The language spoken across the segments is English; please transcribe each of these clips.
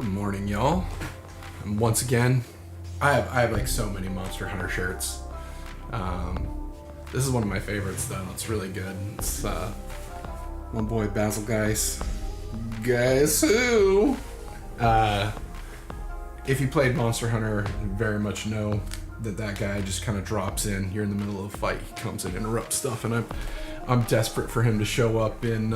Good morning, y'all. And once again, I have like so many Monster Hunter shirts. This is one of my favorites though. It's really good. It's my boy Basil Guys. Guys who? If you played Monster Hunter, you very much know that guy just kind of drops in. You're in the middle of a fight, he comes and interrupts stuff, and I'm desperate for him to show up in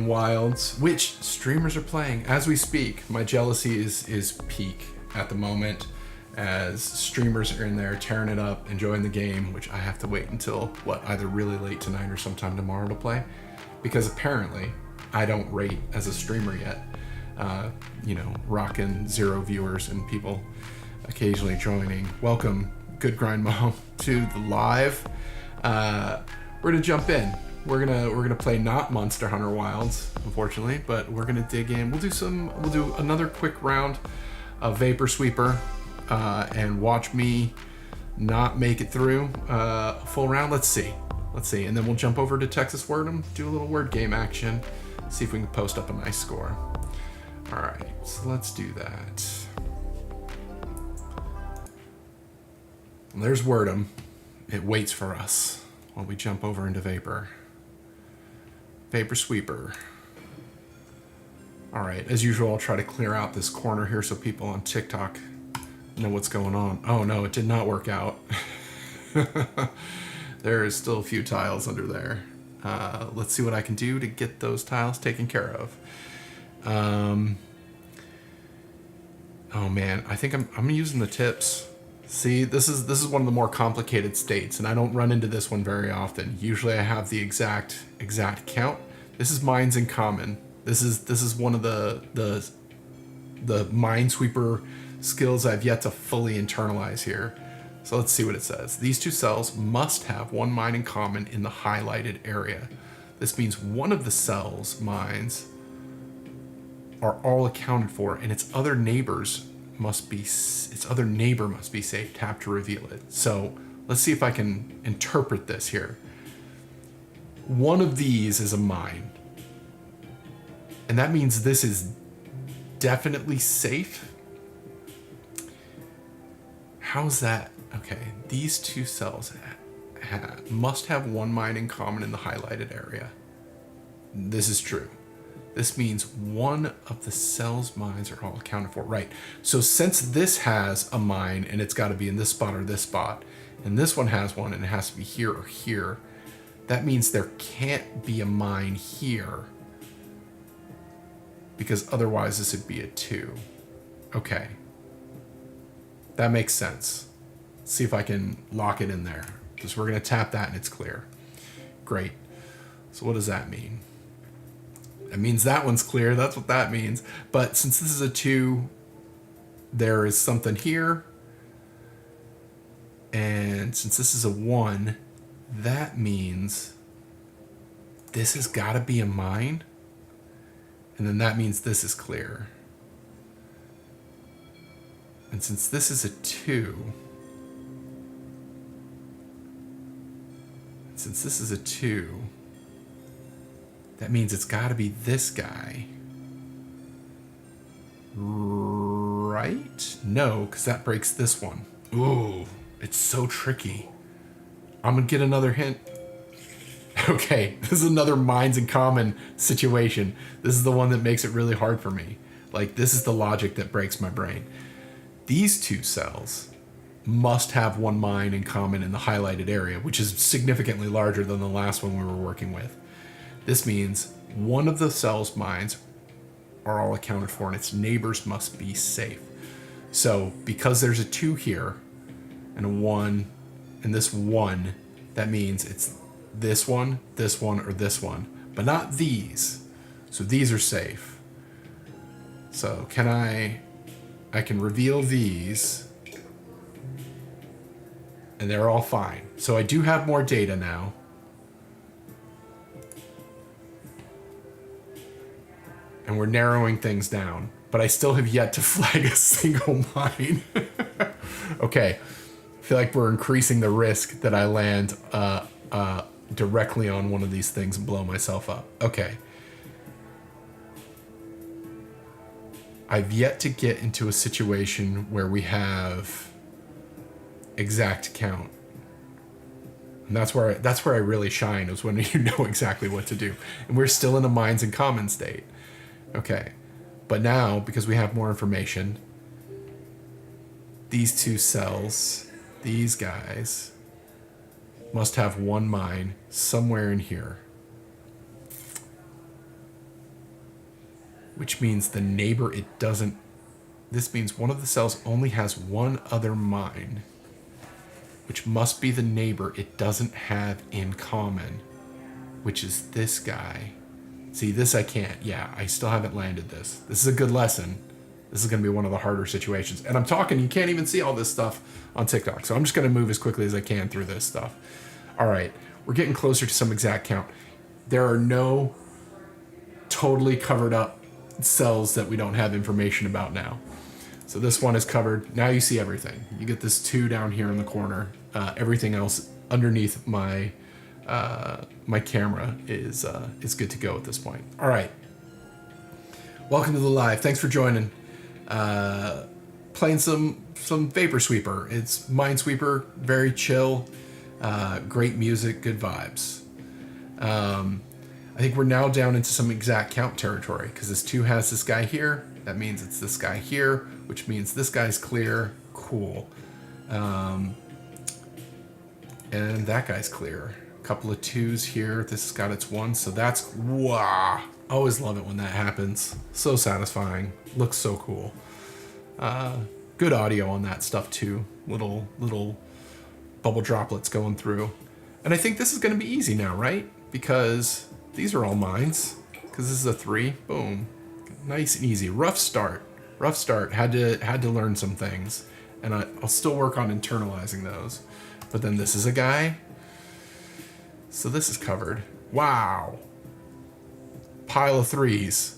Wilds, which streamers are playing as we speak. My jealousy is peak at the moment as streamers are in there tearing it up, enjoying the game, which I have to wait until either really late tonight or sometime tomorrow to play, because apparently I don't rate as a streamer yet. Rocking 0 viewers and people occasionally joining. Welcome, Good Grind Mom, to the live. We're gonna jump in. We're gonna play not Monster Hunter Wilds, unfortunately, but we're gonna dig in. We'll do another quick round of Vapor Sweeper, and watch me not make it through a full round. Let's see, and then we'll jump over to Texas Word'em, do a little word game action, see if we can post up a nice score. All right, so let's do that. There's Word'em. It waits for us while we jump over into Vapor. Vapor Sweeper. All right, as usual, I'll try to clear out this corner here so people on TikTok know what's going on. Oh no, it did not work out. There is still a few tiles under there. Let's see what I can do to get those tiles taken care of. Oh man, I think I'm using the tips. See, this is one of the more complicated states, and I don't run into this one very often. Usually I have the exact count. This is mines in common. This is one of the Minesweeper skills I've yet to fully internalize here. So let's see what it says. These two cells must have one mine in common in the highlighted area. This means one of the cell's mines are all accounted for, and its other neighbor must be safe. Tap to reveal it. So let's see if I can interpret this here. One of these is a mine, and that means this is definitely safe. How's that? Okay, these two cells must have one mine in common in the highlighted area. This is true. This means one of the cell's mines are all accounted for. Right. So since this has a mine and it's got to be in this spot or this spot, and this one has one and it has to be here or here, that means there can't be a mine here, because otherwise this would be a 2. Okay. That makes sense. Let's see if I can lock it in there. Because we're going to tap that and it's clear. Great. So what does that mean? It means that one's clear. That's what that means. But since this is a 2, there is something here. And since this is a 1, that means this has got to be a mine. And then that means this is clear. And since this is a 2, that means it's got to be this guy. Right? No, because that breaks this one. Ooh, it's so tricky. I'm going to get another hint. Okay, this is another mines in common situation. This is the one that makes it really hard for me. Like, this is the logic that breaks my brain. These two cells must have one mine in common in the highlighted area, which is significantly larger than the last one we were working with. This means one of the cell's mines are all accounted for and its neighbors must be safe. So because there's a 2 here and a 1 and this 1, that means it's this one, or this one, but not these. So these are safe. So I can reveal these and they're all fine. So I do have more data now. And we're narrowing things down, but I still have yet to flag a single mine. Okay, I feel like we're increasing the risk that I land directly on one of these things and blow myself up. Okay. I've yet to get into a situation where we have exact count. And that's where I really shine, is when you know exactly what to do. And we're still in a minds in common state. Okay. But now, because we have more information, these two cells, these guys, must have one mine somewhere in here. Which means the neighbor, it doesn't... This means one of the cells only has one other mine, which must be the neighbor it doesn't have in common, which is this guy. See, this I can't. Yeah, I still haven't landed this. This is a good lesson. This is going to be one of the harder situations. And I'm talking, you can't even see all this stuff on TikTok. So I'm just going to move as quickly as I can through this stuff. All right, we're getting closer to some exact count. There are no totally covered up cells that we don't have information about now. So this one is covered. Now you see everything. You get this 2 down here in the corner. Everything else underneath my my camera is good to go at this point. All right. Welcome to the live. Thanks for joining. Playing some Vapor Sweeper. It's Minesweeper, very chill, great music, good vibes. I think we're now down into some exact count territory, because this 2 has this guy here. That means it's this guy here, which means this guy's clear. Cool. And that guy's clear. A couple of 2s here. This has got its 1, so that's... Wow. I always love it when that happens. So satisfying. Looks so cool. Good audio on that stuff too. Little bubble droplets going through. And I think this is going to be easy now, right? Because these are all mines. Because this is a 3. Boom. Nice and easy. Rough start. Rough start. Had to learn some things. And I'll still work on internalizing those. But then this is a guy. So this is covered. Wow. Pile of 3s.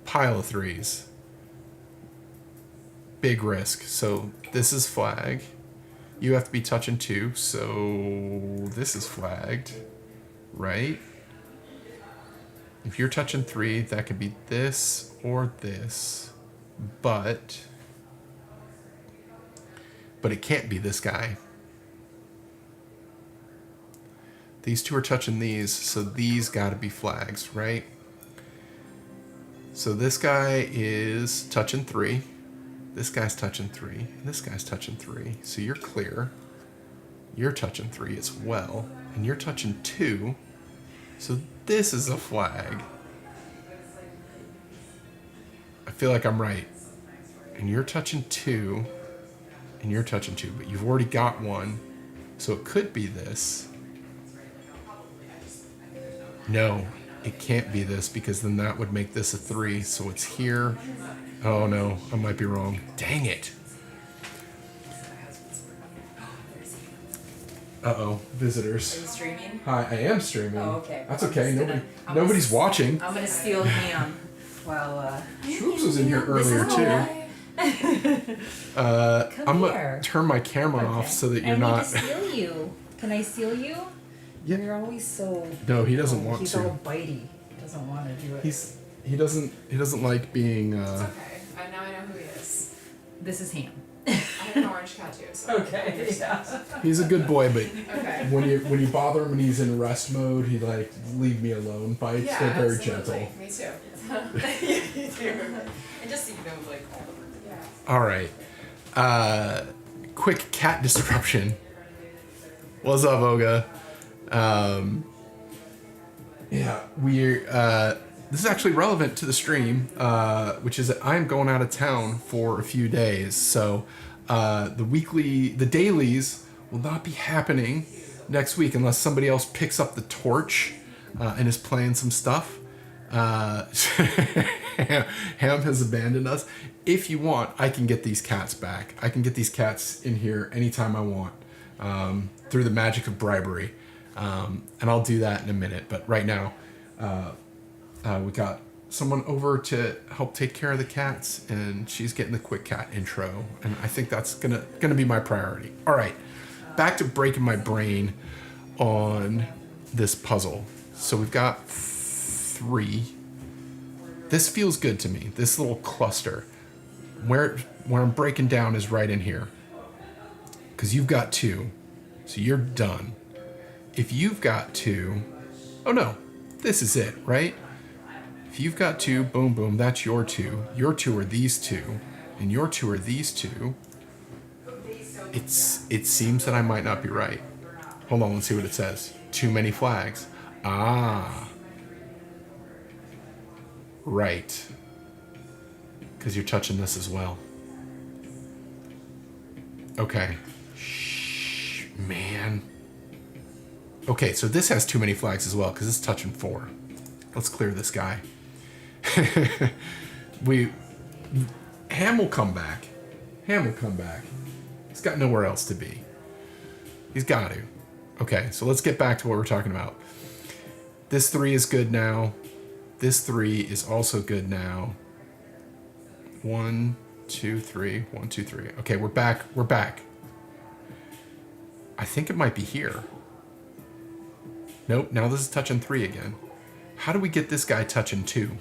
Pile of 3s. Big risk. So this is flag. You have to be touching 2. So this is flagged. Right? If you're touching 3, that could be this or this. But it can't be this guy. These 2 are touching these, so these gotta be flags, right? So this guy is touching 3. This guy's touching 3. And this guy's touching 3. So you're clear. You're touching 3 as well. And you're touching 2. So this is a flag. I feel like I'm right. And you're touching 2. And you're touching 2. But you've already got 1. So it could be this. No, it can't be this, because then that would make this a 3. So it's here. Oh no, I might be wrong. Dang it. Uh-oh, visitors. Are you streaming? Hi, I am streaming. Oh, okay. That's okay. Nobody's watching. I'm gonna steal ham while Troops was in here earlier too. I'm gonna turn my camera off so that you're not. I need to steal you. Can I steal you? Yeah. You're always so. No, he doesn't want he's to. He's all bitey. He doesn't want to do it. He doesn't like being. It's okay. Now I know who he is. This is ham. I have an orange cat too. So Okay. Yeah. He's a good boy, but okay. when you bother him and he's in rest mode, he like leave me alone. Bites. Yeah, They're very absolutely. gentle. Me too. You too. And just so you know, like all the. Yeah. All right. Quick cat disruption. What's up, Oga? Yeah, we're this is actually relevant to the stream, which is that I'm going out of town for a few days. So the dailies will not be happening next week unless somebody else picks up the torch and is playing some stuff. Ham has abandoned us. If you want, I can get these cats back. I can get these cats in here anytime I want through the magic of bribery. And I'll do that in a minute. But right now, we got someone over to help take care of the cats, and she's getting the quick cat intro. And I think that's gonna be my priority. All right, back to breaking my brain on this puzzle. So we've got 3. This feels good to me. This little cluster. where I'm breaking down is right in here. Because you've got 2. So you're done. If you've got 2... Oh, no. This is it, right? If you've got 2, boom, boom, that's your 2. Your 2 are these 2. And your 2 are these 2. It seems that I might not be right. Hold on, let's see what it says. Too many flags. Ah. Right. Because you're touching this as well. Okay. Shh, man. Okay, so this has too many flags as well, because it's touching 4. Let's clear this guy. Ham will come back. Ham will come back. He's got nowhere else to be. He's got to. Okay, so let's get back to what we're talking about. This 3 is good now. This 3 is also good now. 1, 2, 3. 1, 2, 3. Okay, we're back. We're back. I think it might be here. Nope, now this is touching 3 again. How do we get this guy touching 2?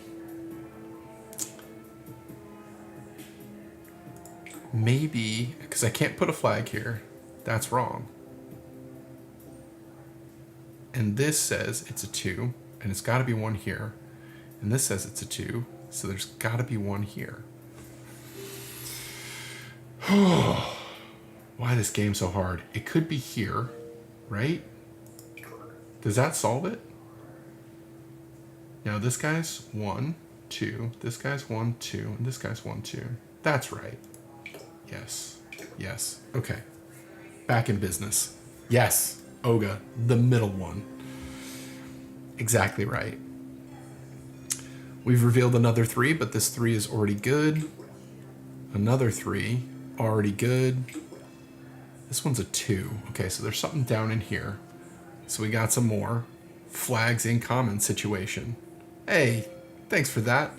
Maybe, because I can't put a flag here. That's wrong. And this says it's a 2, and it's got to be 1 here. And this says it's a 2, so there's got to be 1 here. Why this game so hard? It could be here, right? Does that solve it? Now this guy's 1, 2. This guy's 1, 2. And this guy's 1, 2. That's right. Yes. Yes. Okay. Back in business. Yes. Oga, the middle one. Exactly right. We've revealed another 3, but this 3 is already good. Another 3, already good. This one's a 2. Okay, so there's something down in here. So we got some more. Flags in common situation. Hey, thanks for that.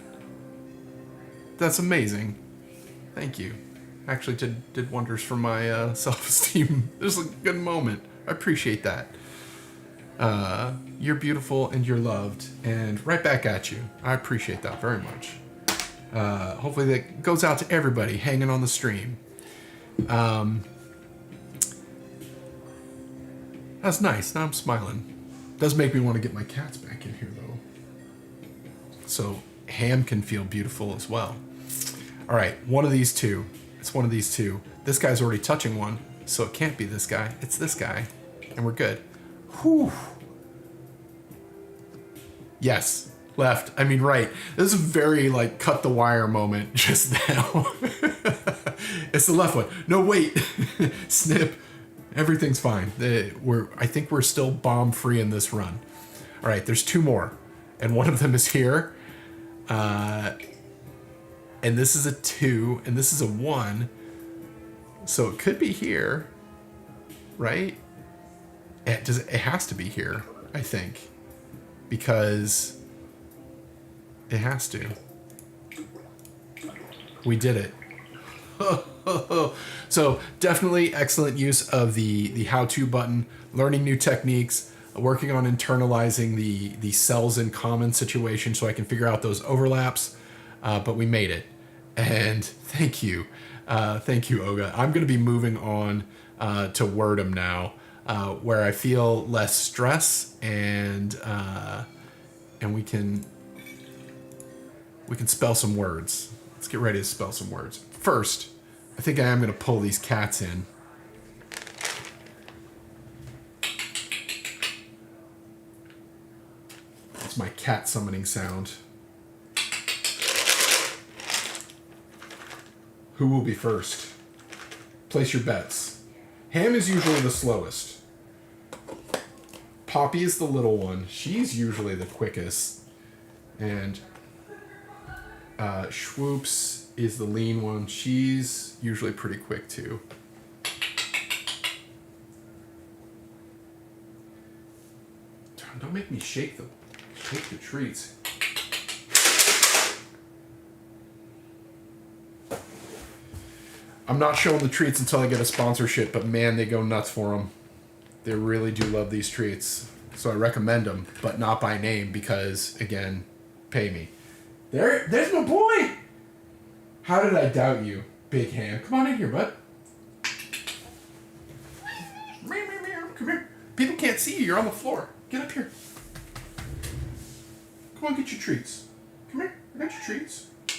That's amazing. Thank you. Actually did wonders for my self-esteem. It was a good moment. I appreciate that. You're beautiful and you're loved, and right back at you. I appreciate that very much. Hopefully that goes out to everybody hanging on the stream. That's nice. Now I'm smiling. Does make me want to get my cats back in here though, so Ham can feel beautiful as well. All right, one of these 2. It's one of these 2. This guy's already touching 1, so it can't be this guy. It's this guy, and we're good. Whew. Yes, left. I mean, right. This is a very, like, cut the wire moment just now. It's the left one. No, wait. Snip. Everything's fine. I think we're still bomb-free in this run. All right, there's 2 more, and one of them is here. And this is a 2, and this is a 1. So it could be here, right? It has to be here, I think. Because it has to. We did it. So definitely excellent use of the how-to button, learning new techniques, working on internalizing the cells in common situation so I can figure out those overlaps. But we made it. And thank you. Thank you, Oga. I'm going to be moving on to Word'em now, where I feel less stress and we can spell some words. Let's get ready to spell some words. First, I think I am going to pull these cats in. That's my cat summoning sound. Who will be first? Place your bets. Ham is usually the slowest. Poppy is the little one. She's usually the quickest. And Schwoops is the lean one. She's usually pretty quick too. Don't make me shake the treats. I'm not showing the treats until I get a sponsorship, but man, they go nuts for them. They really do love these treats. So I recommend them, but not by name because, again, pay me. There's my boy! How did I doubt you, big hand? Come on in here, bud. Come here. People can't see you. You're on the floor. Get up here. Come on, get your treats. Come here. I got your treats. Do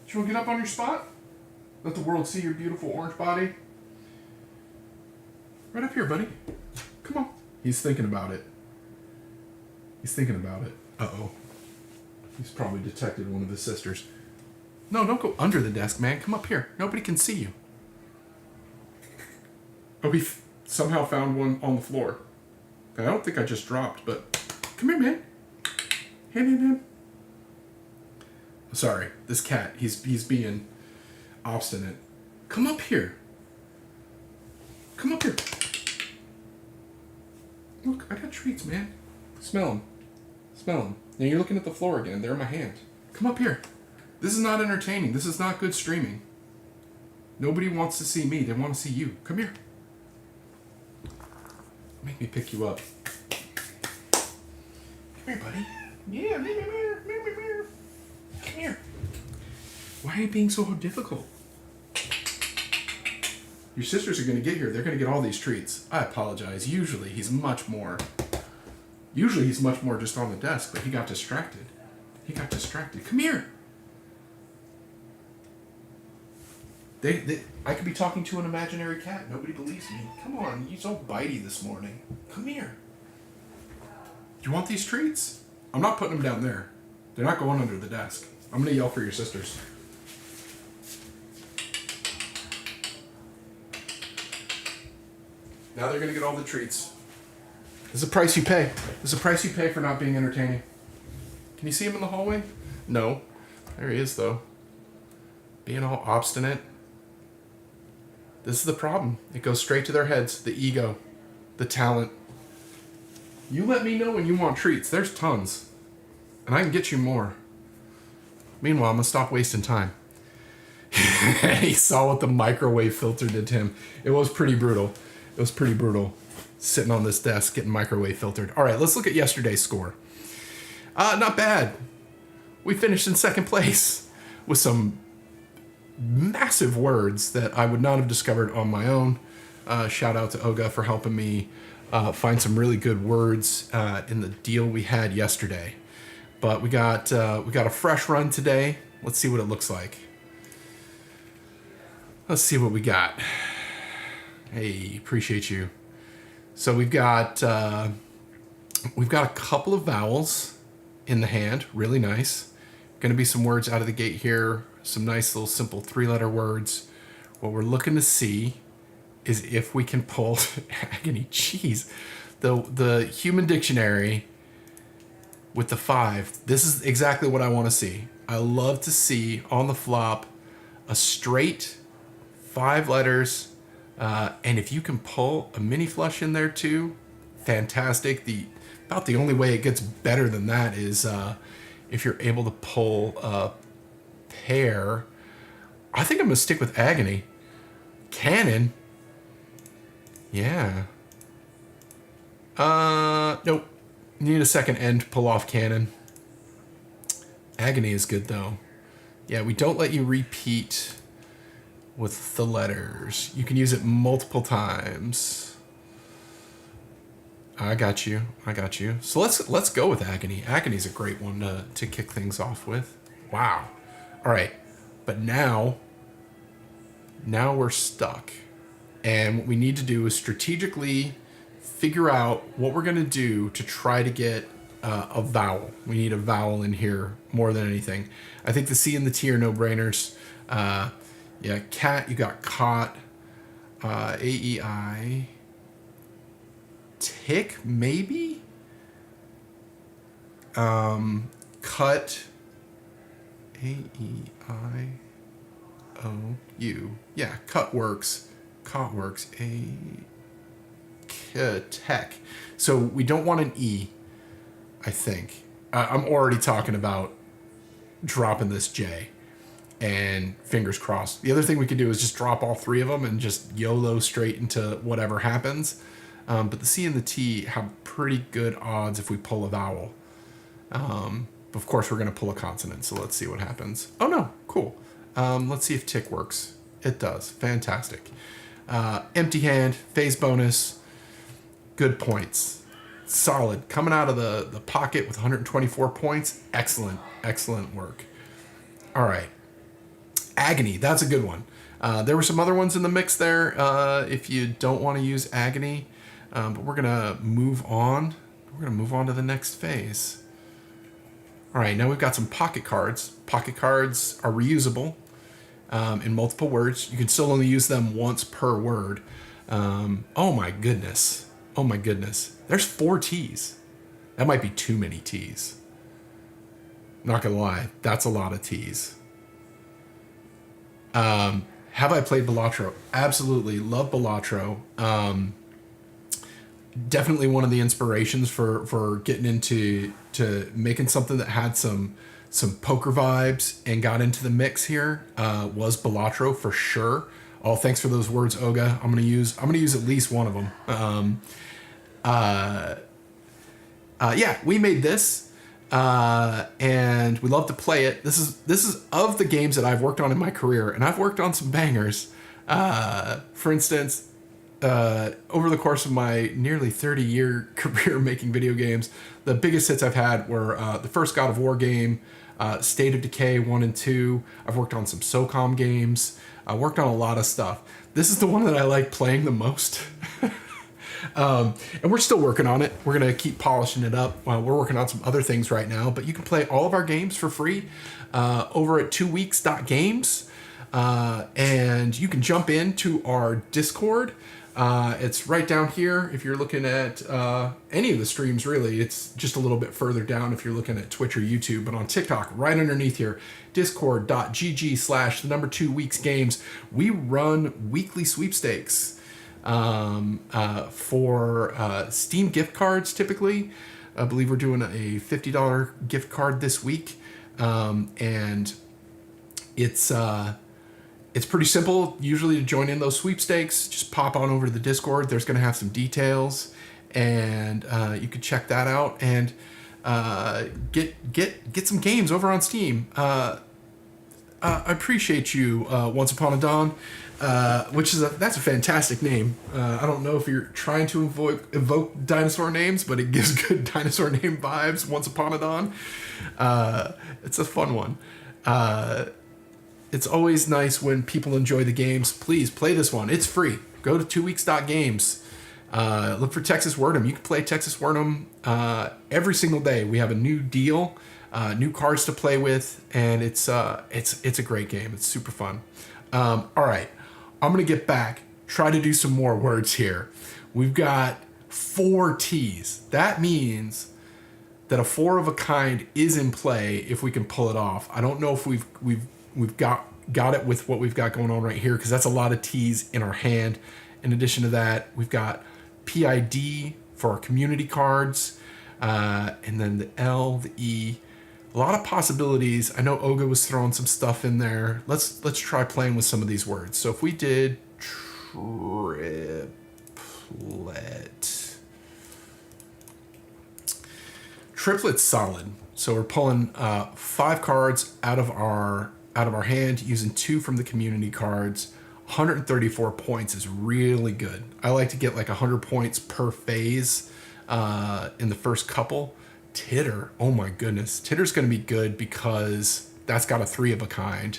you want to get up on your spot? Let the world see your beautiful orange body. Right up here, buddy. Come on. He's thinking about it. He's thinking about it. Uh-oh. He's probably detected one of his sisters. No, don't go under the desk, man. Come up here. Nobody can see you. Oh, we somehow found one on the floor. I don't think I just dropped, but come here, man. Hand. Sorry, this cat, he's being obstinate. Come up here. Come up here. Look, I got treats, man. Smell them. Smell them. Now you're looking at the floor again. They're in my hand. Come up here. This is not entertaining. This is not good streaming. Nobody wants to see me. They want to see you. Come here. Make me pick you up. Come here, buddy. Yeah, come here. Why are you being so difficult? Your sisters are going to get here. They're going to get all these treats. I apologize. Usually he's much more just on the desk, but he got distracted. Come here. I could be talking to an imaginary cat. Nobody believes me. Come on, you're so bitey this morning. Come here. Do you want these treats? I'm not putting them down there. They're not going under the desk. I'm going to yell for your sisters. Now they're going to get all the treats. This is the price you pay. This is the price you pay for not being entertaining. Can you see him in the hallway? No. There he is, though. Being all obstinate. This is the problem. It goes straight to their heads. The ego. The talent. You let me know when you want treats. There's tons. And I can get you more. Meanwhile, I'm going to stop wasting time. He saw what the microwave filter did to him. It was pretty brutal. Sitting on this desk getting microwave filtered. All right, let's look at yesterday's score. Not bad. We finished in second place with some massive words that I would not have discovered on my own. Shout out to Oga for helping me find some really good words in the deal we had yesterday. But we got a fresh run today. Let's see what it looks like. Let's see what we got. Hey, appreciate you. So we've got a couple of vowels in the hand. Really nice. Going to be some words out of the gate here. Some nice little simple 3-letter words. What we're looking to see is if we can pull agony. Jeez, the Human Dictionary with the 5. This is exactly what I want to see. I love to see on the flop a straight 5 letters. And if you can pull a mini flush in there too, fantastic. About the only way it gets better than that is if you're able to pull a pair. I think I'm gonna stick with agony. Cannon. Yeah. Nope. Need a second end to pull off cannon. Agony is good though. Yeah, we don't let you repeat with the letters. You can use it multiple times. I got you. So let's go with agony. Agony is a great one to kick things off with. Wow. All right. But now we're stuck. And what we need to do is strategically figure out what we're going to do to try to get a vowel. We need a vowel in here more than anything. I think the C and the T are no-brainers. Yeah, cat, you got caught. A-E-I. Tick, maybe? Cut. A-E-I-O-U. Yeah, cut works. Caught works. Tech. So we don't want an E, I think. I'm already talking about dropping this J. And fingers crossed. The other thing we could do is just drop all 3 of them and just YOLO straight into whatever happens. But the C and the T have pretty good odds if we pull a vowel. Of course, we're going to pull a consonant, so let's see what happens. Oh, no. Cool. Let's see if tick works. It does. Fantastic. Empty hand, phase bonus, good points. Solid. Coming out of the pocket with 124 points. Excellent. Excellent work. All right. Agony. That's a good one. There were some other ones in the mix there if you don't want to use Agony. But we're going to move on. We're going to move on to the next phase. All right, now we've got some pocket cards. Pocket cards are reusable in multiple words. You can still only use them once per word. Oh my goodness. Oh my goodness. There's 4 T's. That might be too many T's. Not gonna lie, that's a lot of T's. Have I played Balatro? Absolutely, love Balatro. Definitely one of the inspirations for getting into making something that had some poker vibes and got into the mix here was Balatro for sure. Oh, thanks for those words, Oga. I'm gonna use at least one of them. Yeah, we made this. And we love to play it. This is of the games that I've worked on in my career, and I've worked on some bangers. For instance, over the course of my nearly 30-year career making video games, the biggest hits I've had were the first God of War game, State of Decay 1 and 2. I've worked on some SOCOM games. I worked on a lot of stuff. This is the one that I like playing the most. And we're still working on it. We're going to keep polishing it up. We're working on some other things right now, but you can play all of our games for free over at 2weeks.games. And you can jump into our Discord. It's right down here if you're looking at any of the streams, really. It's just a little bit further down if you're looking at Twitch or YouTube. But on TikTok, right underneath here, discord.gg/2weeksgames. We run weekly sweepstakes for Steam gift cards typically. I believe we're doing a $50 gift card this week. And it's pretty simple usually to join in those sweepstakes. Just pop on over to the Discord. There's going to have some details, and you can check that out and get some games over on Steam. I appreciate you, Once Upon a Dawn, which is that's a fantastic name. I don't know if you're trying to evoke dinosaur names, but it gives good dinosaur name vibes. Once Upon a Dawn. It's a fun one. It's always nice when people enjoy the games. Please play this one. It's free. Go to 2weeks.games. Look for Texas Word'em. You can play Texas Word'em every single day. We have a new deal, new cards to play with, and it's a great game. It's super fun. All right, I'm gonna get back. Try to do some more words here. We've got 4 T's. That means that a 4 of a kind is in play if we can pull it off. I don't know if we've got it with what we've got going on right here, because that's a lot of T's in our hand. In addition to that, we've got PID for our community cards, and then the L, the E. A lot of possibilities. I know Oga was throwing some stuff in there. Let's try playing with some of these words. So if we did triplet. Triplet's solid. So we're pulling 5 cards out of our hand, using 2 from the community cards. 134 points is really good. I like to get like 100 points per phase in the first couple. Titter, oh my goodness. Titter's going to be good because that's got a 3 of a kind.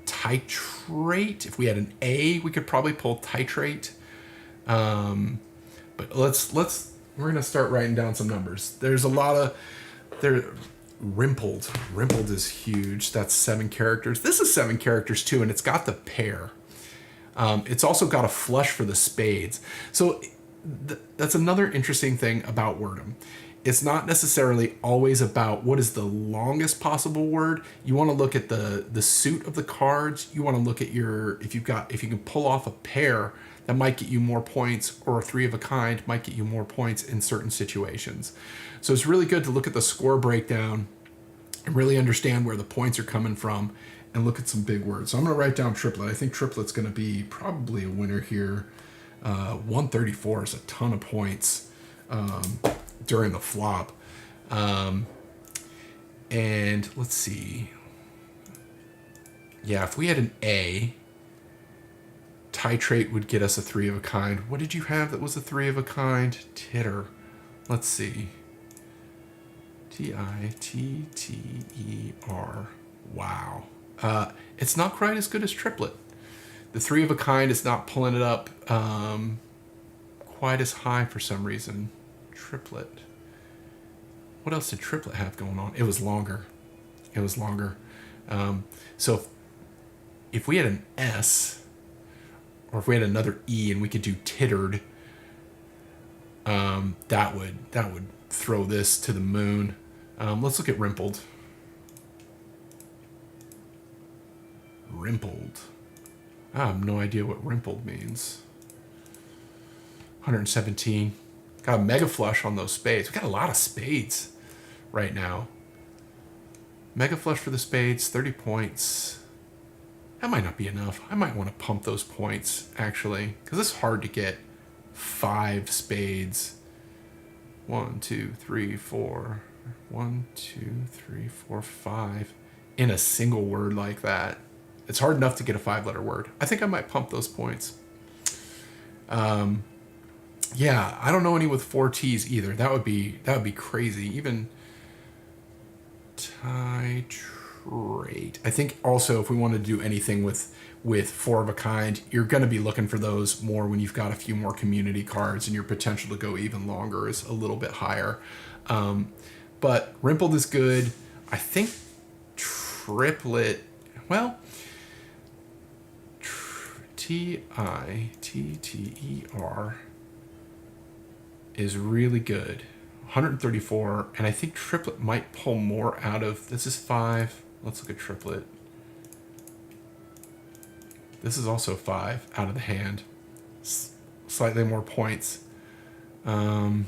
Titrate, if we had an A, we could probably pull titrate. But we're going to start writing down some numbers. There's a lot of... Rimpled is huge. That's 7 characters. This is 7 characters too, and it's got the pair. It's also got a flush for the spades. So that's another interesting thing about Word'em. It's not necessarily always about what is the longest possible word. You want to look at the suit of the cards. You want to look at if you can pull off a pair, that might get you more points, or a 3 of a kind might get you more points in certain situations. So it's really good to look at the score breakdown and really understand where the points are coming from and look at some big words. So I'm going to write down triplet. I think triplet's going to be probably a winner here. 134 is a ton of points during the flop. And let's see. Yeah, if we had an A, titrate would get us a 3 of a kind. What did you have that was a 3 of a kind? Titter. Let's see. Titter. Wow. It's not quite as good as triplet. The 3 of a kind is not pulling it up quite as high for some reason. Triplet. What else did triplet have going on? It was longer. So if we had an S, or if we had another E and we could do tittered, that would throw this to the moon. Let's look at rimpled. Rimpled. I have no idea what rimpled means. 117. Got a mega flush on those spades. We got a lot of spades right now. Mega flush for the spades, 30 points. That might not be enough. I might want to pump those points, actually, because it's hard to get 5 spades. 1, 2, 3, 4. 1, 2, 3, 4, 5 in a single word like that. It's hard enough to get a 5-letter word. I think I might pump those points. Yeah, I don't know any with 4 T's either. That would be crazy. Even titrate. I think also if we want to do anything with 4 of a kind, you're going to be looking for those more when you've got a few more community cards and your potential to go even longer is a little bit higher. But rimpled is good. I think triplet, well, Titter is really good. 134, and I think triplet might pull more out of, this is 5. Let's look at triplet. This is also 5 out of the hand. Slightly more points. I'm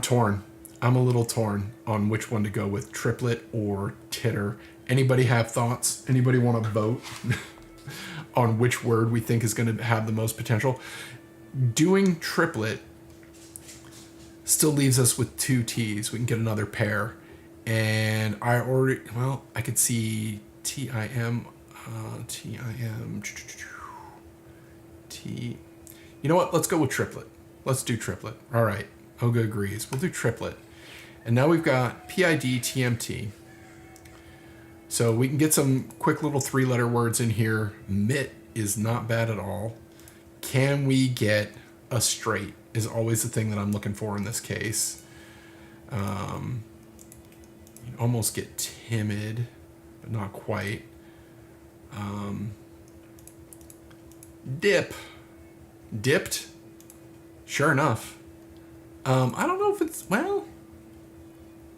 torn. I'm a little torn on which one to go with, triplet or titter. Anybody have thoughts? Anybody want to vote on which word we think is going to have the most potential? Doing triplet still leaves us with 2 T's. We can get another pair. And I could see TIM. You know what? Let's go with triplet. Let's do triplet. All right. Oga agrees. We'll do triplet. And now we've got PID, TMT. So we can get some quick little 3-letter words in here. Mitt is not bad at all. Can we get a straight is always the thing that I'm looking for in this case. You almost get timid, but not quite. Dip. Dipped. Sure enough. I don't know if it's, well,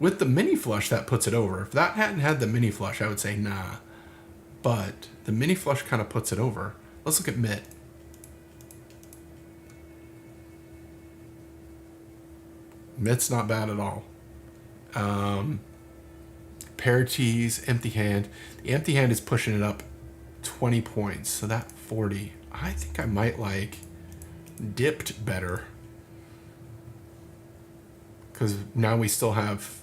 with the mini flush, that puts it over. If that hadn't had the mini flush, I would say nah. But the mini flush kind of puts it over. Let's look at mitt. Mitt's not bad at all. Pair T's, empty hand. The empty hand is pushing it up 20 points, so that 40. I think I might like dipped better. Because now we still have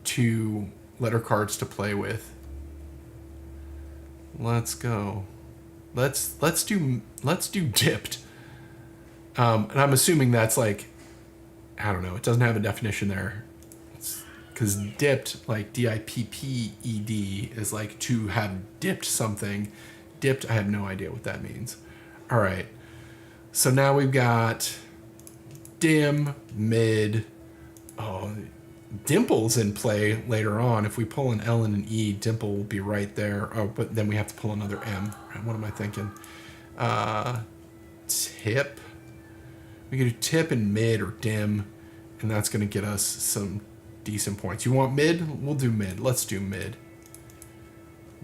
2 letter cards to play with. Let's go. Let's do dipped. And I'm assuming that's like, I don't know, it doesn't have a definition there. Because dipped, like D-I-P-P-E-D, is like to have dipped something. Dipped, I have no idea what that means. All right. So now we've got dim, mid. Oh, Dimple's in play later on. If we pull an L and an E, Dimple will be right there. Oh, but then we have to pull another M. What am I thinking? Tip. We can do tip and mid or dim, and that's going to get us some decent points. You want mid? We'll do mid. Let's do mid.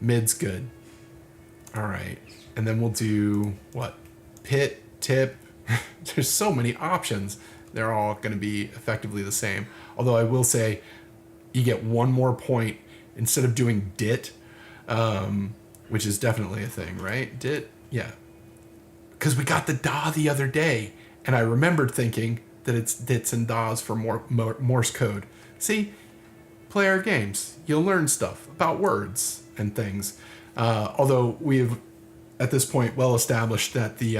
Mid's good. All right. And then we'll do, what? Pit, tip. There's so many options. They're all going to be effectively the same. Although I will say you get 1 more point instead of doing dit, which is definitely a thing, right? Dit? Yeah. Because we got the da the other day, and I remembered thinking, that it's dits and das for Morse code. See, play our games. You'll learn stuff about words and things. Although we have, at this point, well established that the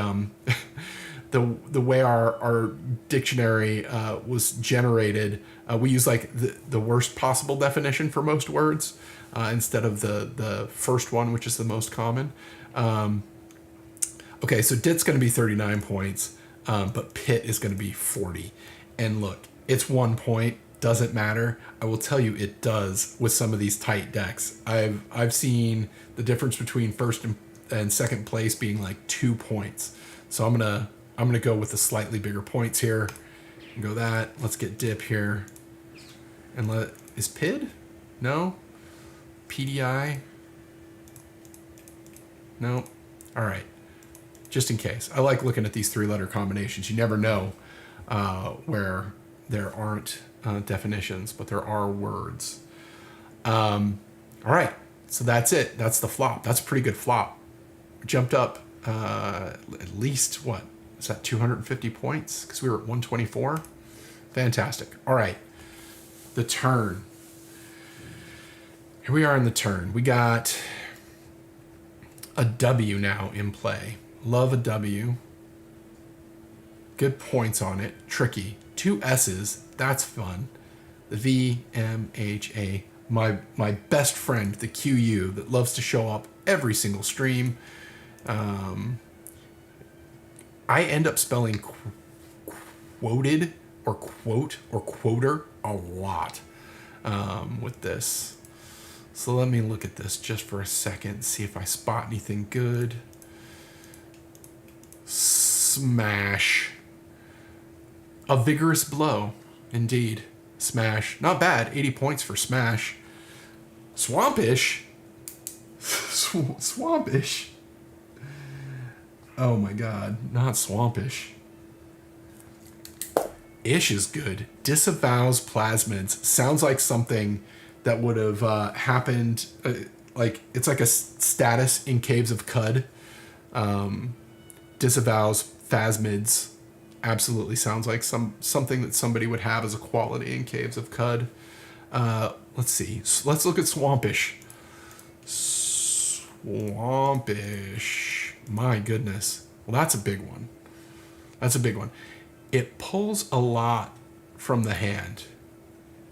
the way our dictionary was generated, we use like the worst possible definition for most words instead of the first one, which is the most common. Okay, so dit's going to be 39 points, but pit is going to be 40. And look, it's 1 point, doesn't matter. I will tell you it does with some of these tight decks. I've seen the difference between first and second place being like 2 points. So I'm gonna go with the slightly bigger points here. And go that. Let's get dip here. And is PID? No. PDI? No. All right. Just in case. I like looking at these 3-letter combinations. You never know where there aren't definitions, but there are words. All right. So that's it. That's the flop. That's a pretty good flop. Jumped up at least, what? Is that 250 points? Because we were at 124. Fantastic. All right. The turn. Here we are in the turn. We got a W now in play. Love a W. Good points on it. Tricky. 2 S's. That's fun. The V, M, H, A. My best friend, the QU, that loves to show up every single stream. I end up spelling quoted or quote or quoter a lot with this. So let me look at this just for a second, see if I spot anything good. Smash. A vigorous blow, indeed. Smash. Not bad. 80 points for smash. Swampish. Swampish. Oh my god. Not swampish. Ish is good. Disavows plasmids. Sounds like something that would have happened. Like it's like a status in Caves of Cud. Disavows phasmids. Absolutely sounds like something that somebody would have as a quality in Caves of Cud. Let's see. Let's look at swampish. Swampish. My goodness. Well, that's a big one. That's a big one. It pulls a lot from the hand.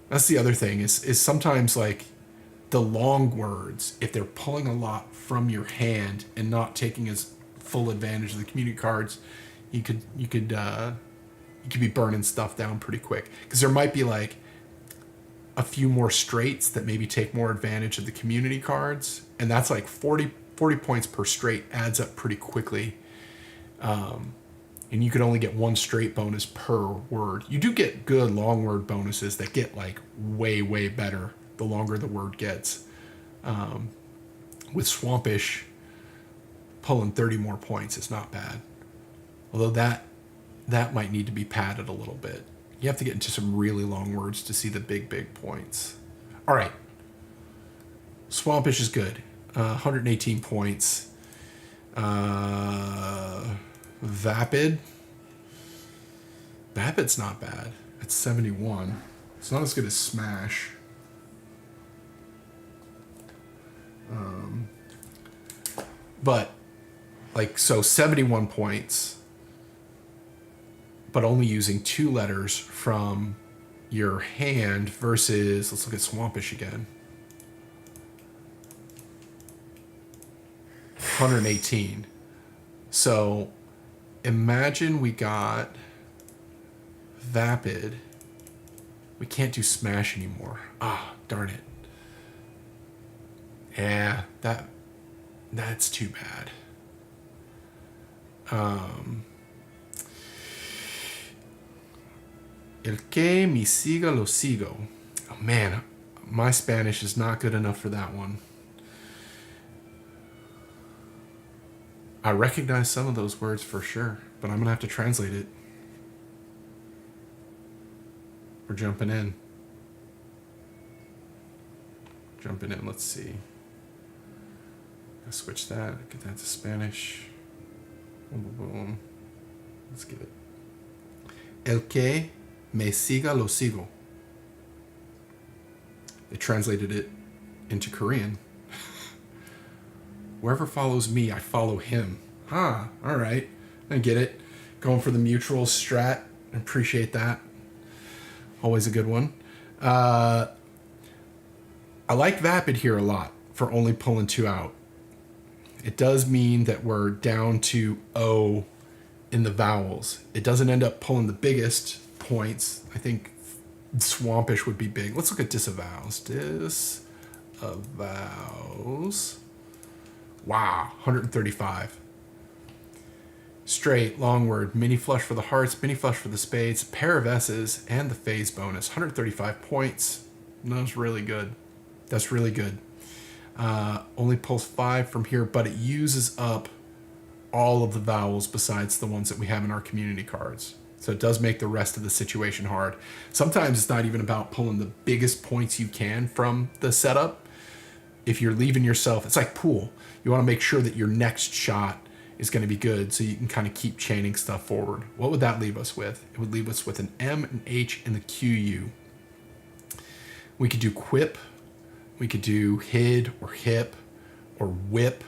That's the other thing is sometimes like the long words, if they're pulling a lot from your hand and not taking as full advantage of the community cards, you could be burning stuff down pretty quick. Because there might be like a few more straights that maybe take more advantage of the community cards, and that's like 40 points per straight adds up pretty quickly. And you could only get 1 straight bonus per word. You do get good long word bonuses that get like way, way better the longer the word gets. With swampish, pulling 30 more points is not bad. Although that might need to be padded a little bit. You have to get into some really long words to see the big, big points. All right. Swampish is good. 118 points. Vapid. Vapid's not bad. It's 71. It's not as good as Smash. But, like, so 71 points, but only using 2 letters from your hand versus, let's look at Swampish again. 118. So imagine we got Vapid. We can't do Smash anymore. Ah, darn it. Yeah, that's too bad. El que me siga lo sigo. Oh man, my Spanish is not good enough for that one. I recognize some of those words for sure, but I'm gonna have to translate it. We're jumping in. Jumping in, let's see. I'll switch that, get that to Spanish. Boom, boom, boom. Let's get it. El que me siga lo sigo. They translated it into Korean. Whoever follows me, I follow him. Huh, all right. I get it. Going for the mutual strat. I appreciate that. Always a good one. I like Vapid here a lot for only pulling 2 out. It does mean that we're down to O in the vowels. It doesn't end up pulling the biggest points. I think Swampish would be big. Let's look at disavows. Disavows. Wow, 135. Straight, long word, mini flush for the hearts, mini flush for the spades, pair of S's, and the phase bonus. 135 points. That's really good. That's really good. Only pulls 5 from here, but it uses up all of the vowels besides the ones that we have in our community cards. So it does make the rest of the situation hard. Sometimes it's not even about pulling the biggest points you can from the setup. If you're leaving yourself, it's like pool. You want to make sure that your next shot is going to be good so you can kind of keep chaining stuff forward. What would that leave us with? It would leave us with an M, an H, and the QU. We could do quip. We could do hid or hip or whip.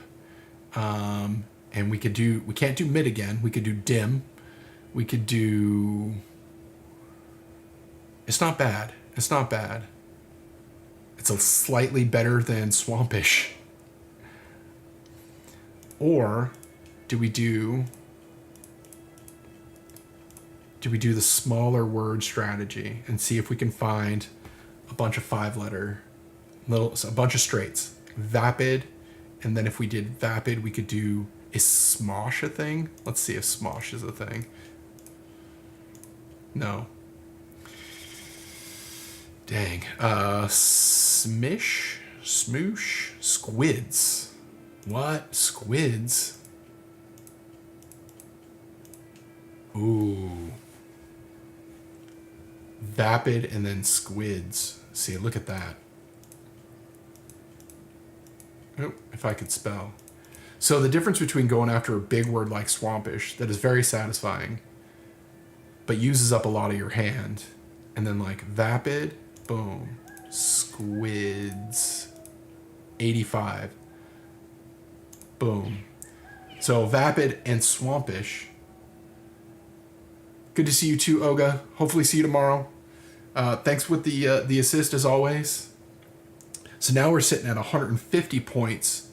And we can't do mid again. We could do dim. We could do, it's not bad. It's not bad. It's a slightly better than Swampish. Or do we do the smaller word strategy and see if we can find a bunch of 5-letter, a bunch of straights, vapid, and then if we did vapid, we could do, is smosh a thing? Let's see if smosh is a thing. No. Dang. Smish, smoosh, squids. What? Squids? Ooh. Vapid and then squids. See, look at that. Oh, if I could spell. So the difference between going after a big word like Swampish that is very satisfying, but uses up a lot of your hand, and then like vapid, boom, squids, 85, boom. So vapid and Swampish. Good to see you too, Oga. Hopefully see you tomorrow. Thanks with the assist as always. So now we're sitting at 150 points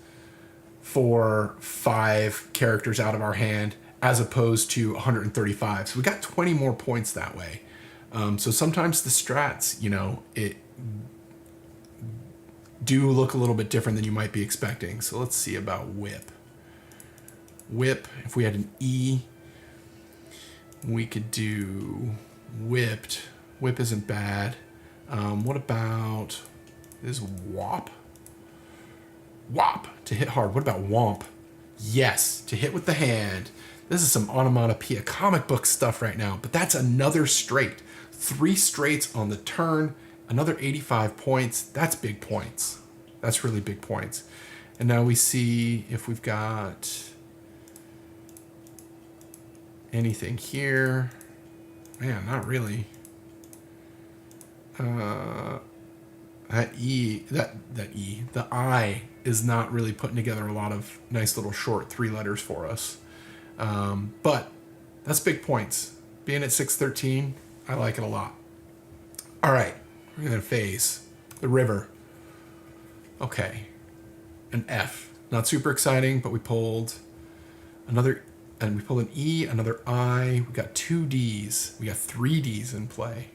for 5 characters out of our hand, as opposed to 135. So we got 20 more points that way. So sometimes the strats, it do look a little bit different than you might be expecting. So let's see about whip. Whip, if we had an E, we could do whipped. Whip isn't bad. What about this whop? Whop, to hit hard. What about womp? Yes, to hit with the hand. This is some onomatopoeia comic book stuff right now, but that's another straight. 3 straights on the turn, another 85 points. That's big points. That's really big points. And now we see if we've got anything here. Man, not really. The I is not really putting together a lot of nice little short 3 letters for us. But that's big points. Being at 613, I like it a lot. All right, we're gonna phase the river. Okay, an F. Not super exciting, but we pulled another, and we pulled an E, another I. We got 2 Ds. We got 3 Ds in play.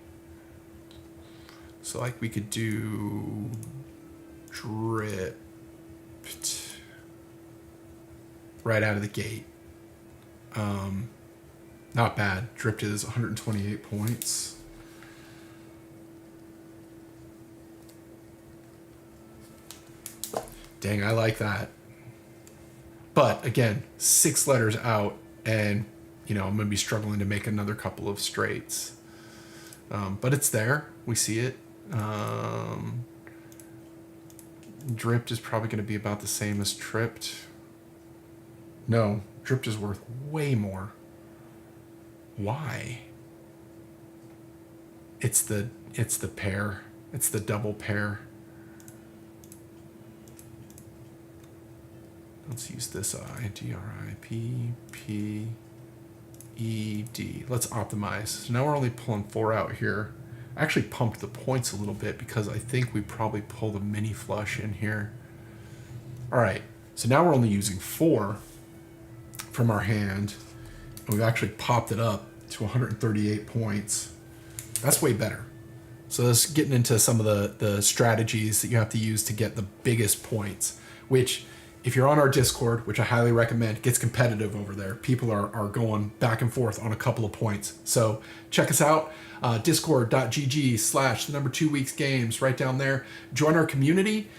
So like we could do dripped right out of the gate. Not bad. Dripped is 128 points. Dang, I like that. But again, 6 letters out, and I'm gonna be struggling to make another couple of straights. But it's there. We see it. Dripped is probably going to be about the same as tripped. No, dripped is worth way more. Why? It's the pair. It's the double pair. Let's use this I, D-R-I-P-P-E-D. Let's optimize. So now we're only pulling 4 out here. I actually pumped the points a little bit because I think we probably pulled a mini flush in here. All right, so now we're only using 4 from our hand, and we've actually popped it up to 138 points. That's way better. So that's getting into some of the strategies that you have to use to get the biggest points, which if you're on our Discord, which I highly recommend, it gets competitive over there. People are going back and forth on a couple of points. So check us out, discord.gg/2weeksgames, right down there. Join our community.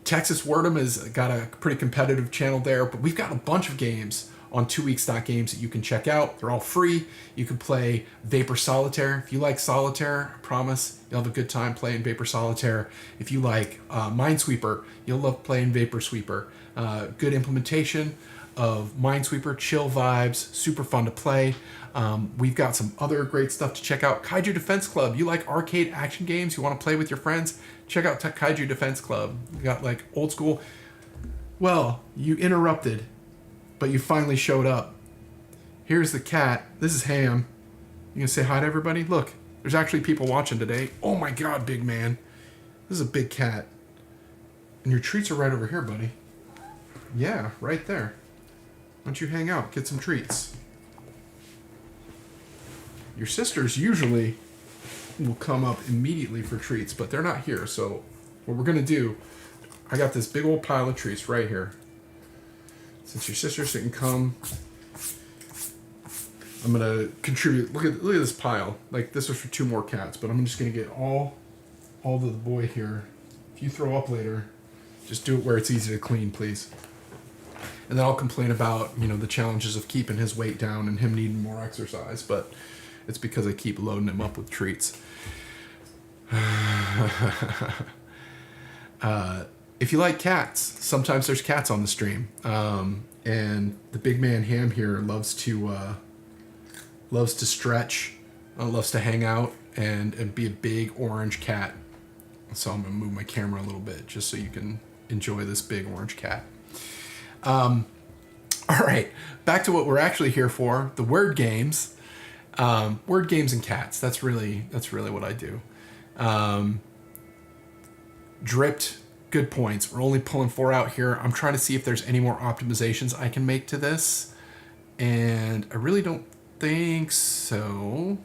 Texas Word'em has got a pretty competitive channel there, but we've got a bunch of games on 2weeks.games that you can check out. They're all free. You can play Vapor Solitaire. If you like Solitaire, I promise you'll have a good time playing Vapor Solitaire. If you like Minesweeper, you'll love playing Vapor Sweeper. Good implementation of Minesweeper, chill vibes, super fun to play. We've got some other great stuff to check out. Kaiju Defense Club. You like arcade action games? You want to play with your friends? Check out Kaiju Defense Club. We got like old school. Well, you interrupted, but you finally showed up. Here's the cat. This is Ham. You gonna say hi to everybody? Look, there's actually people watching today. Oh my God, big man. This is a big cat. And your treats are right over here, buddy. Yeah, right there. Why don't you hang out, get some treats? Your sisters usually will come up immediately for treats, but they're not here. So what we're gonna do, I got this big old pile of treats right here. Since your sisters didn't come, I'm gonna contribute. Look at this pile. Like this was for 2 more cats, but I'm just gonna get all of the boy here. If you throw up later, just do it where it's easy to clean, please. And then I'll complain about the challenges of keeping his weight down and him needing more exercise, but it's because I keep loading him up with treats. If you like cats, sometimes there's cats on the stream, and the big man Ham here loves to stretch, loves to hang out, and be a big orange cat. So I'm gonna move my camera a little bit just so you can enjoy this big orange cat. All right, back to what we're actually here for: the word games, word games and cats. That's really what I do. Dripped. Good points. We're only pulling 4 out here. I'm trying to see if there's any more optimizations I can make to this, and I really don't think so.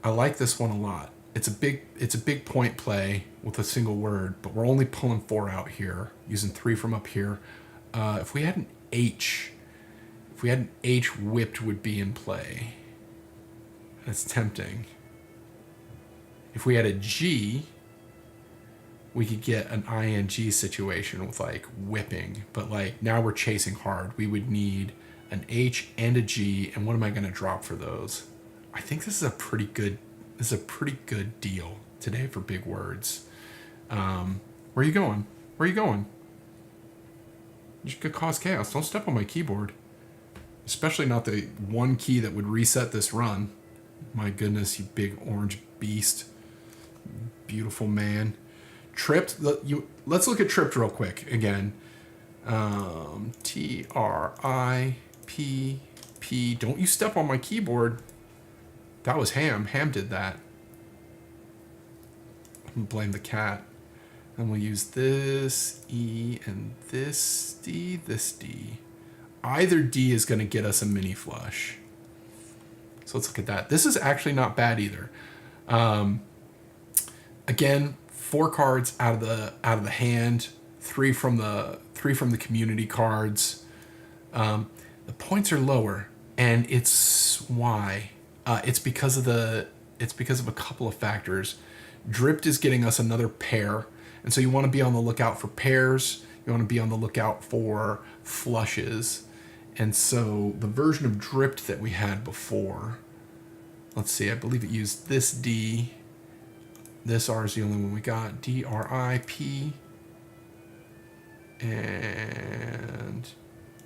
I like this one a lot. It's a big point play with a single word, but we're only pulling 4 out here, using 3 from up here. If we had an H whipped would be in play. That's tempting. If we had a G, we could get an ing situation with like whipping, but like now we're chasing hard. We would need an H and a G, and what am I going to drop for those? I think this is a pretty good deal today for big words. Where are you going? You could cause chaos. Don't step on my keyboard, especially not the one key that would reset this run. My goodness, you big orange beast, beautiful man. Tripped. Let's look at Tripped real quick again. TRIPP. Don't you step on my keyboard. That was Ham. Ham did that. I'm gonna blame the cat. And we'll use this E and this D, this D. Either D is gonna get us a mini flush. So let's look at that. This is actually not bad either. Again, 4 cards out of the hand, 3 from the community cards. The points are lower, and it's why. It's because of a couple of factors. Dripped is getting us another pair, and so you want to be on the lookout for pairs. You want to be on the lookout for flushes, and so the version of Dripped that we had before. Let's see. I believe it used this D. This R is the only one we got. DRIP and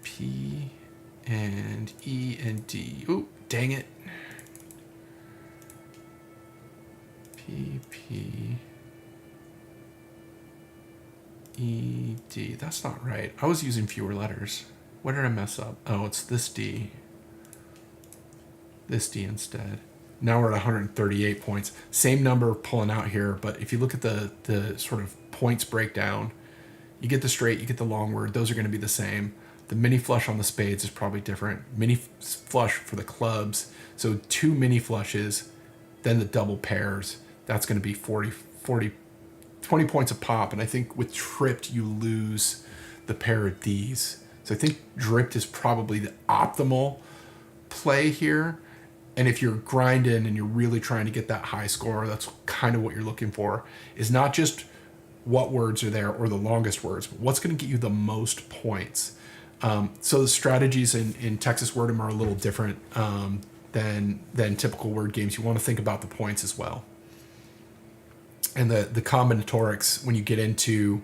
P and E and D. Ooh, dang it. P, P, E, D. That's not right. I was using fewer letters. Where did I mess up? Oh, it's this D. This D instead. Now we're at 138 points. Same number pulling out here, but if you look at the sort of points breakdown, you get the straight, you get the long word. Those are going to be the same. The mini flush on the spades is probably different. Mini flush for the clubs. So 2 mini flushes, then the double pairs. That's going to be 20 points a pop. And I think with tripped, you lose the pair of these. So I think dripped is probably the optimal play here. And if you're grinding and you're really trying to get that high score, that's kind of what you're looking for, is not just what words are there or the longest words, but what's going to get you the most points. So the strategies in Texas Word'em are a little different than typical word games. You want to think about the points as well. And the combinatorics, when you get into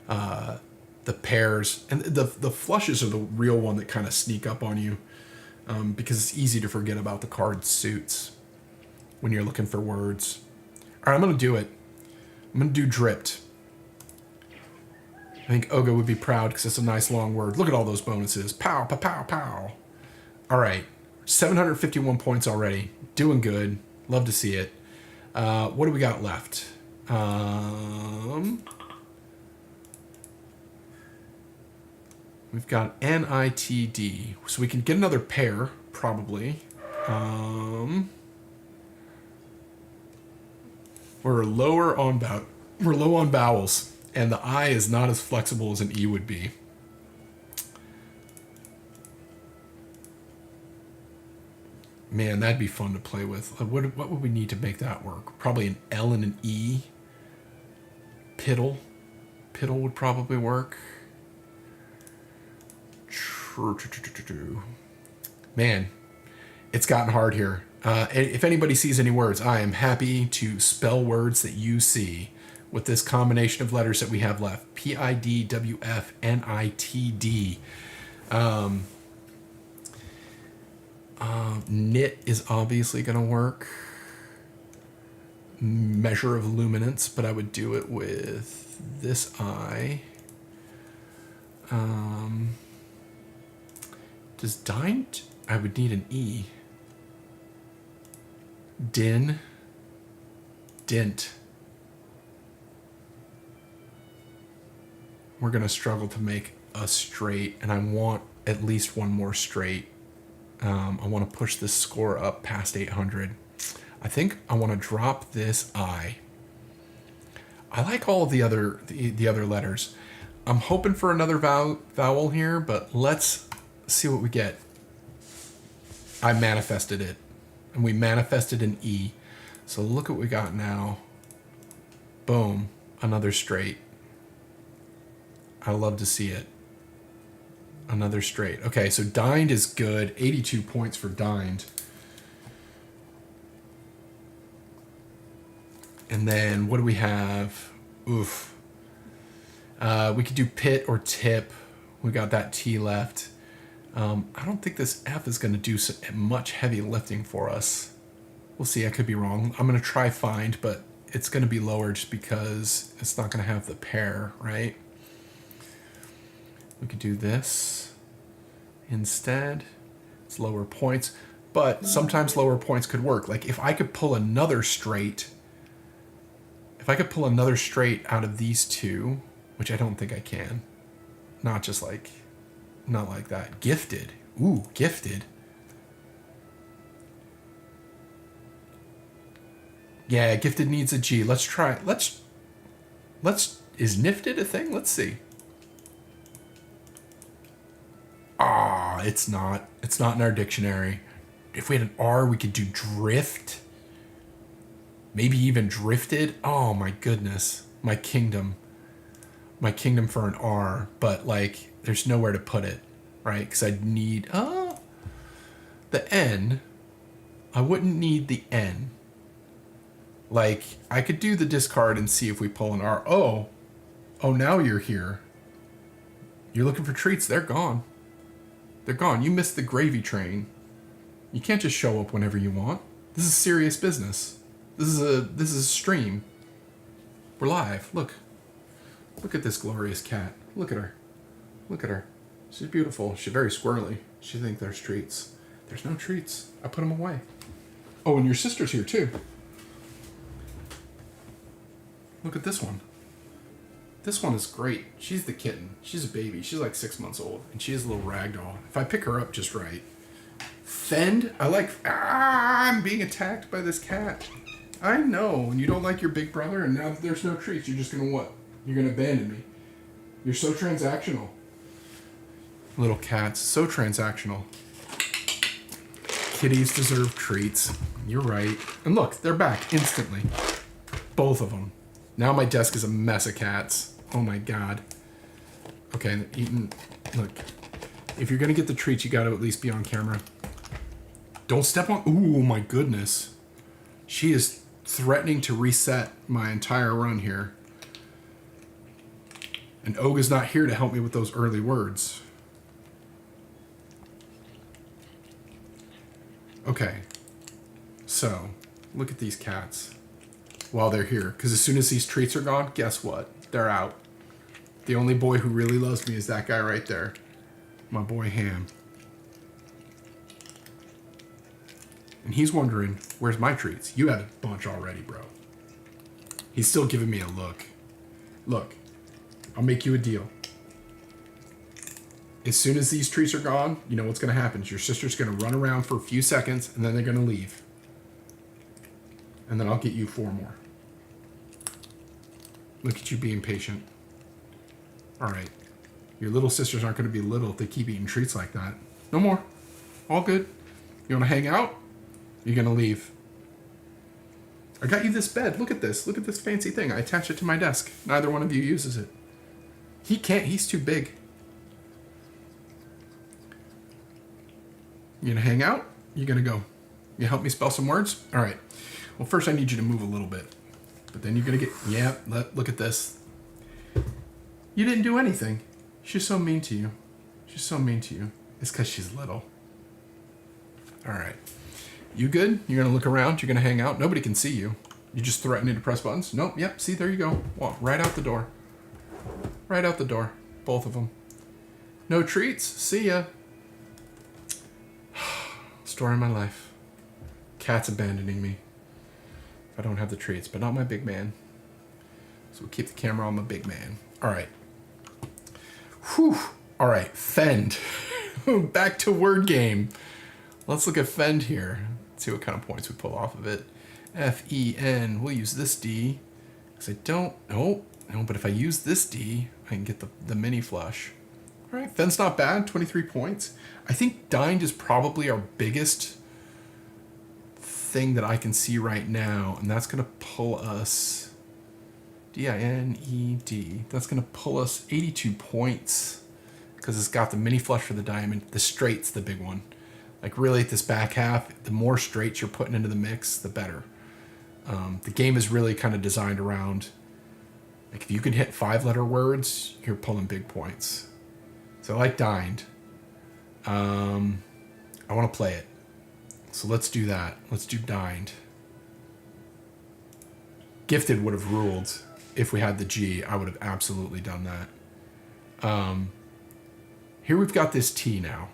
the pairs, and the flushes are the real one that kind of sneak up on you. Because it's easy to forget about the card suits when you're looking for words. All right, I'm going to do it. I'm going to do dripped. I think Oga would be proud because it's a nice long word. Look at all those bonuses. Pow, pow, pow, pow. All right, 751 points already. Doing good. Love to see it. What do we got left? We've got NITD, so we can get another pair, probably. We're low on vowels, and the I is not as flexible as an E would be. Man, that'd be fun to play with. What would we need to make that work? Probably an L and an E. Piddle. Piddle would probably work. Man, it's gotten hard here. If anybody sees any words, I am happy to spell words that you see with this combination of letters that we have left. PIDWFNITD. Knit is obviously going to work. Measure of luminance, but I would do it with this I. Does dined? I would need an E. Din. Dint. We're going to struggle to make a straight, and I want at least one more straight. I want to push this score up past 800. I think I want to drop this I. I like all of the other letters. I'm hoping for another vowel here, but let's see what we get. I manifested it, and we manifested an E. So look what we got now. Boom, another straight. I love to see it. Another straight. Okay, so dined is good. 82 points for dined. And then what do we have? Oof. We could do pit or tip. We got that T left. I don't think this F is going to do much heavy lifting for us. We'll see. I could be wrong. I'm going to try find, but it's going to be lower just because it's not going to have the pair, right? We could do this instead. It's lower points, but sometimes lower points could work. Like if I could pull another straight, out of these two, which I don't think I can, not like that. Gifted. Ooh, gifted. Yeah, gifted needs a G. Let's try. Let's. Is nifted a thing? Let's see. Ah, it's not. It's not in our dictionary. If we had an R, we could do drift. Maybe even drifted. Oh my goodness. My kingdom for an R, but like there's nowhere to put it, right? Because I'd need the N. I wouldn't need the N. Like I could do the discard and see if we pull an R. Oh, now you're here. You're looking for treats. They're gone. They're gone. You missed the gravy train. You can't just show up whenever you want. This is serious business. This is a stream. We're live. Look at this glorious cat. Look at her. Look at her. She's beautiful. She's very squirrely. She thinks there's treats. There's no treats. I put them away. Oh, and your sister's here too. Look at this one. This one is great. She's the kitten. She's a baby. She's like 6 months old. And she is a little rag doll. If I pick her up just right. Fend? I like... I'm being attacked by this cat. I know. And you don't like your big brother, and now that there's no treats, you're just going to what? You're going to abandon me. You're so transactional. Little cats. So transactional. Kitties deserve treats. You're right. And look, they're back instantly. Both of them. Now my desk is a mess of cats. Oh my god. Okay, eating. Look, if you're gonna get the treats, you gotta at least be on camera. Don't step on. Ooh, my goodness. She is threatening to reset my entire run here. And Oga's not here to help me with those early words. Okay. So, look at these cats. While they're here. Because as soon as these treats are gone, guess what? They're out. The only boy who really loves me is that guy right there. My boy Ham. And he's wondering, where's my treats? You had a bunch already, bro. He's still giving me a look. Look, I'll make you a deal. As soon as these treats are gone, you know what's going to happen. Your sister's going to run around for a few seconds, and then they're going to leave. And then I'll get you 4 more. Look at you being patient. All right. Your little sisters aren't going to be little if they keep eating treats like that. No more. All good. You want to hang out? You're going to leave. I got you this bed. Look at this. Look at this fancy thing. I attached it to my desk. Neither one of you uses it. He can't. He's too big. You going to hang out? You going to go? You help me spell some words? All right. Well, first I need you to move a little bit. But then you're going to get... Yeah, look at this. You didn't do anything. She's so mean to you. She's so mean to you. It's because she's little. All right. You good? You're going to look around? You're going to hang out? Nobody can see you. You just threatening to press buttons? Nope. Yep. See, there you go. Walk right out the door. Right out the door. Both of them. No treats? See ya. Story of my life. Cat's abandoning me. If I don't have the treats, but not my big man. So we'll keep the camera on my big man. All right. Whew. All right. Fend. Back to word game. Let's look at Fend here. See what kind of points we pull off of it. F-E-N. We'll use this D. Because I don't... No, but if I use this D, I can get the mini flush. All right. Fend's not bad. 23 points. I think Dined is probably our biggest thing that I can see right now. And that's going to pull us... D-I-N-E-D. That's going to pull us 82 points. Because it's got the mini flush for the diamond. The straight's the big one. Like really at this back half, the more straights you're putting into the mix, the better. The game is really kind of designed around, like if you can hit 5-letter words, you're pulling big points. So I like Dined. I want to play it. So let's do that. Let's do Dined. Gifted would have ruled if we had the G. I would have absolutely done that. Here we've got this T now.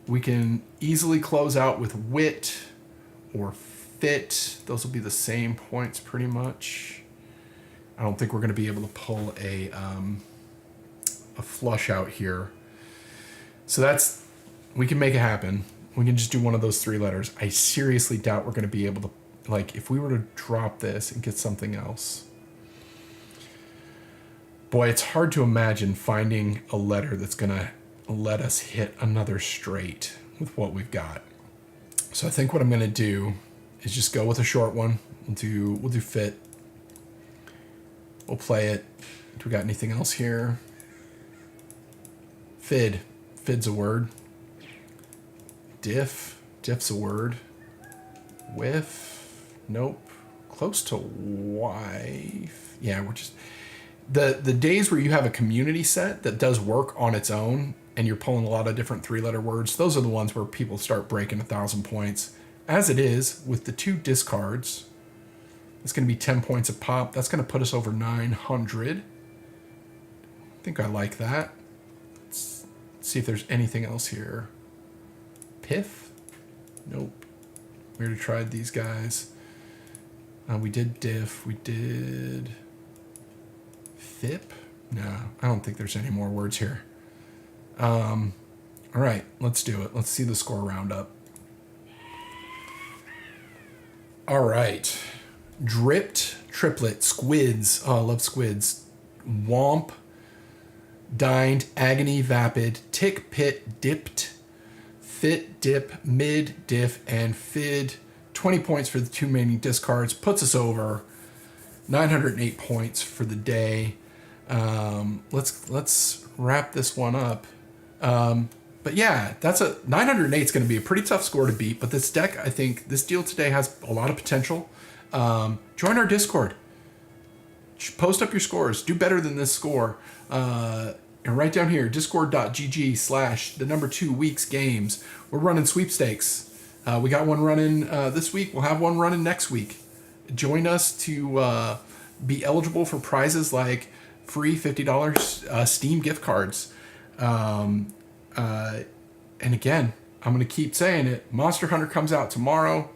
We can easily close out with wit or fit. Those will be the same points pretty much. I don't think we're going to be able to pull a flush out here. So that's, we can make it happen. We can just do one of those 3 letters. I seriously doubt we're going to be able to, like, if we were to drop this and get something else. Boy, it's hard to imagine finding a letter that's going to let us hit another straight with what we've got. So I think what I'm going to do is just go with a short one. We'll do fit. We'll play it. Do we got anything else here? Fid. Fid's a word. Diff. Diff's a word. Whiff. Nope. Close to wife. Yeah, we're just... The days where you have a community set that does work on its own and you're pulling a lot of different 3-letter words, those are the ones where people start breaking 1,000 points. As it is, with the 2 discards, It's going to be 10 points a pop. That's going to put us over 900. I think I like that. Let's see if there's anything else here. Piff? Nope. We already tried these guys. We did Diff. We did Fip. No, I don't think there's any more words here. All right, let's do it. Let's see the score roundup. All right. Dripped, Triplet, Squids. Oh, I love Squids. Womp, Dined, Agony, Vapid, Tick, Pit, Dipped, Fit, Dip, Mid, Diff, and Fid. 20 points for the 2 remaining discards. Puts us over 908 points for the day. Let's wrap this one up. But yeah, that's 908 is going to be a pretty tough score to beat. But this deck, I think, this deal today has a lot of potential. Join our Discord. Post up your scores. Do better than this score. And right down here, discord.gg/2weeksgames. We're running sweepstakes. We got one running this week. We'll have one running next week. Join us to be eligible for prizes like free $50 Steam gift cards. And again, I'm going to keep saying it. Monster Hunter comes out tomorrow.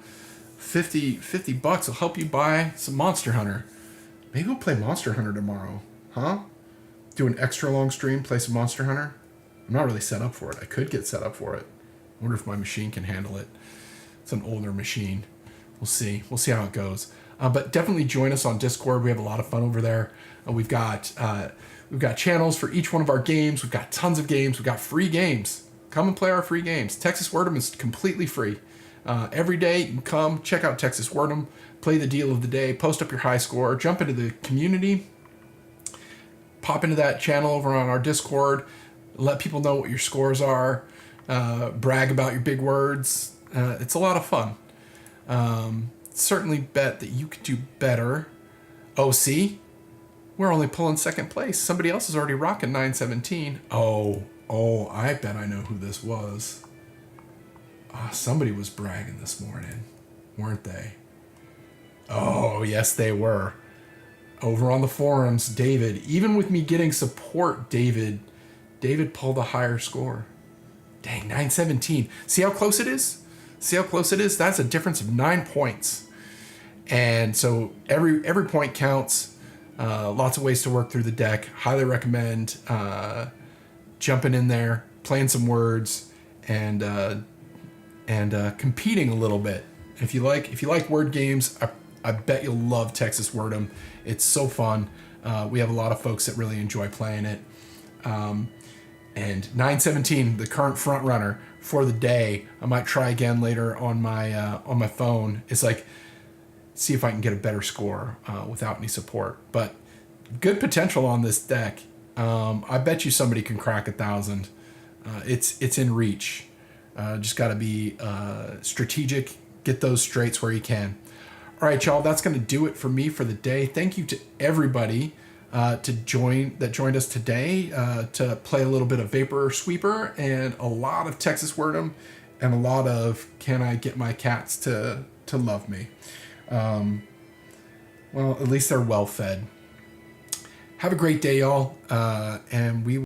$50 will help you buy some Monster Hunter. Maybe we'll play Monster Hunter tomorrow. Huh? Do an extra long stream, play some Monster Hunter. I'm not really set up for it. I could get set up for it. I wonder if my machine can handle it. It's an older machine. We'll see. We'll see how it goes. But definitely join us on Discord. We have a lot of fun over there. We've got channels for each one of our games. We've got tons of games. We've got free games. Come and play our free games. Texas Word'em is completely free. Every day you can come check out Texas Word'em, play the deal of the day, post up your high score, jump into the community, pop into that channel over on our Discord, let people know what your scores are, brag about your big words. It's a lot of fun. Certainly bet that you could do better. Oh, see? We're only pulling second place. Somebody else is already rocking 917. Oh, I bet I know who this was. Somebody was bragging this morning, weren't they? Oh, yes, they were. Over on the forums, David, even with me getting support, David pulled a higher score. Dang, 917. See how close it is? See how close it is? That's a difference of 9 points. And so every point counts. Lots of ways to work through the deck. Highly recommend jumping in there, playing some words, and competing a little bit. If you like word games, I bet you'll love Texas Word'em. It's so fun. We have a lot of folks that really enjoy playing it. And 917, the current front runner for the day. I might try again later on my phone. It's like, see if I can get a better score without any support. But good potential on this deck. I bet you somebody can crack 1,000. It's in reach. Just got to be strategic. Get those straights where you can. All right, y'all. That's going to do it for me for the day. Thank you to everybody that joined us today to play a little bit of Vapor Sweeper and a lot of Texas Word'em and a lot of Can I Get My Cats to Love Me. Well, at least they're well fed. Have a great day, y'all, and we